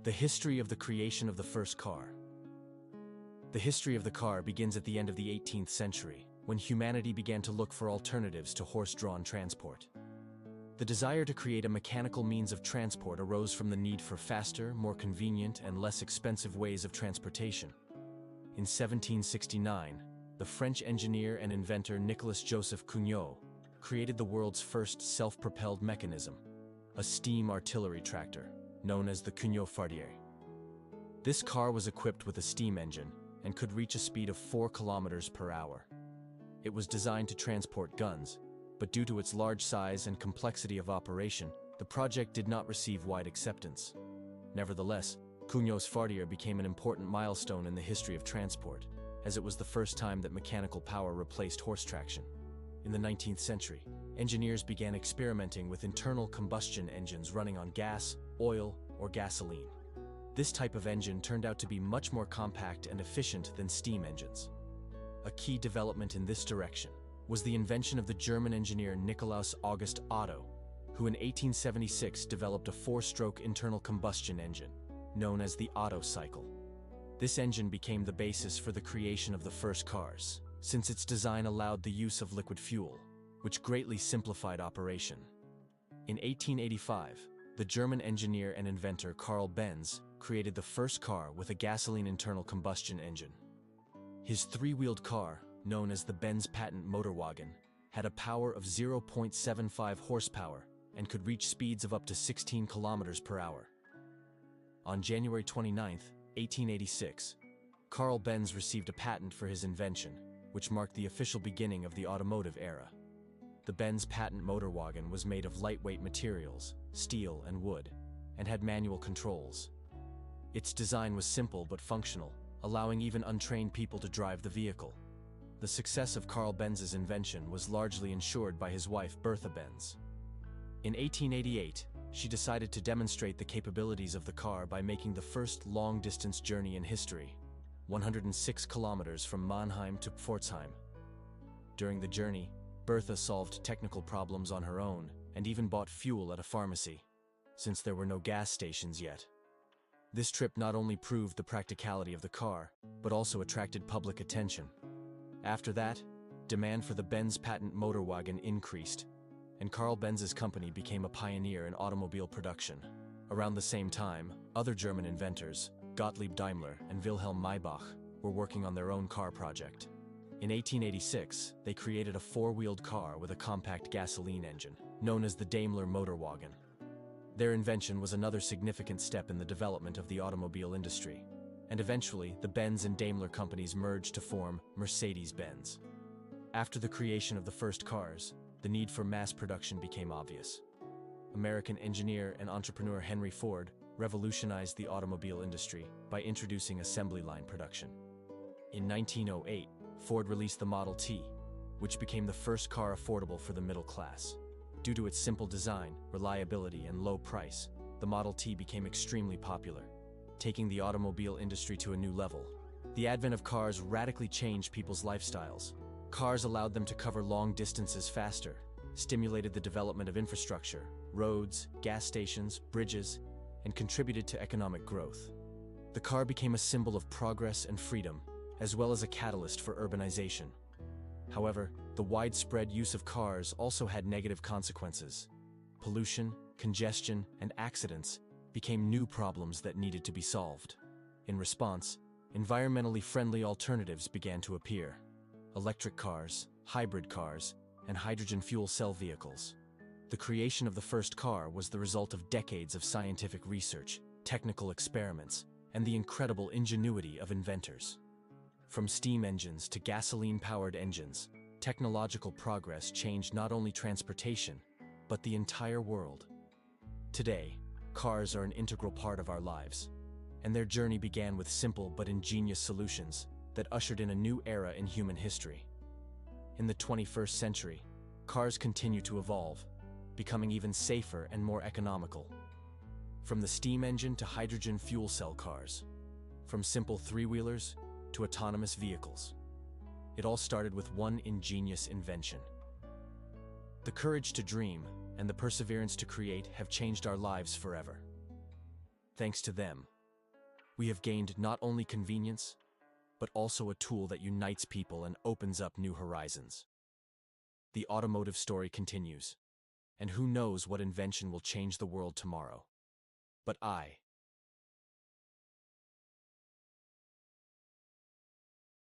The history of the creation of the first car. The history of the car begins at the end of the 18th century, when humanity began to look for alternatives to horse-drawn transport. The desire to create a mechanical means of transport arose from the need for faster, more convenient, and less expensive ways of transportation. In 1769, the French engineer and inventor Nicolas-Joseph Cugnot created the world's first self-propelled mechanism, a steam artillery tractor, known as the Cugnot Fardier. This car was equipped with a steam engine and could reach a speed of 4 kilometers per hour. It was designed to transport guns, but due to its large size and complexity of operation, the project did not receive wide acceptance. Nevertheless, Cugnot's Fardier became an important milestone in the history of transport, as it was the first time that mechanical power replaced horse traction. In the 19th century, engineers began experimenting with internal combustion engines running on gas, oil, or gasoline. This type of engine turned out to be much more compact and efficient than steam engines. A key development in this direction was the invention of the German engineer Nikolaus August Otto, who in 1876 developed a 4-stroke internal combustion engine, known as the Otto cycle. This engine became the basis for the creation of the first cars, since its design allowed the use of liquid fuel, which greatly simplified operation. In 1885, the German engineer and inventor Carl Benz created the first car with a gasoline internal combustion engine. His 3-wheeled car, known as the Benz patent Motorwagen, had a power of 0.75 horsepower and could reach speeds of up to 16 kilometers per hour. On January 29, 1886, Carl Benz received a patent for his invention, which marked the official beginning of the automotive era. The Benz patent Motorwagen was made of lightweight materials, steel and wood, and had manual controls. Its design was simple but functional, allowing even untrained people to drive the vehicle. The success of Carl Benz's invention was largely ensured by his wife Bertha Benz. In 1888, she decided to demonstrate the capabilities of the car by making the first long-distance journey in history, 106 kilometers from Mannheim to Pforzheim. During the journey, Bertha solved technical problems on her own and even bought fuel at a pharmacy, since there were no gas stations yet. This trip not only proved the practicality of the car, but also attracted public attention. After that, demand for the Benz patent Motorwagen increased, and Carl Benz's company became a pioneer in automobile production. Around the same time, other German inventors, Gottlieb Daimler and Wilhelm Maybach, were working on their own car project. In 1886, they created a 4-wheeled car with a compact gasoline engine, known as the Daimler Motorwagen. Their invention was another significant step in the development of the automobile industry, and eventually the Benz and Daimler companies merged to form Mercedes-Benz. After the creation of the first cars, the need for mass production became obvious. American engineer and entrepreneur Henry Ford revolutionized the automobile industry by introducing assembly line production. In 1908, Ford released the Model T, which became the first car affordable for the middle class. Due to its simple design, reliability, and low price, the Model T became extremely popular, taking the automobile industry to a new level. The advent of cars radically changed people's lifestyles. Cars allowed them to cover long distances faster, stimulated the development of infrastructure, roads, gas stations, bridges, and contributed to economic growth. The car became a symbol of progress and freedom, as well as a catalyst for urbanization. However, the widespread use of cars also had negative consequences. Pollution, congestion, and accidents became new problems that needed to be solved. In response, environmentally friendly alternatives began to appear: electric cars, hybrid cars, and hydrogen fuel cell vehicles. The creation of the first car was the result of decades of scientific research, technical experiments, and the incredible ingenuity of inventors. From steam engines to gasoline-powered engines, technological progress changed not only transportation, but the entire world. Today, cars are an integral part of our lives, and their journey began with simple but ingenious solutions that ushered in a new era in human history. In the 21st century, cars continue to evolve, becoming even safer and more economical. From the steam engine to hydrogen fuel cell cars, from simple 3-wheelers to autonomous vehicles. It all started with one ingenious invention. The courage to dream and the perseverance to create have changed our lives forever. Thanks to them, We have gained not only convenience, but also a tool that unites people and opens up new horizons. The automotive story continues, and who knows what invention will change the world tomorrow. But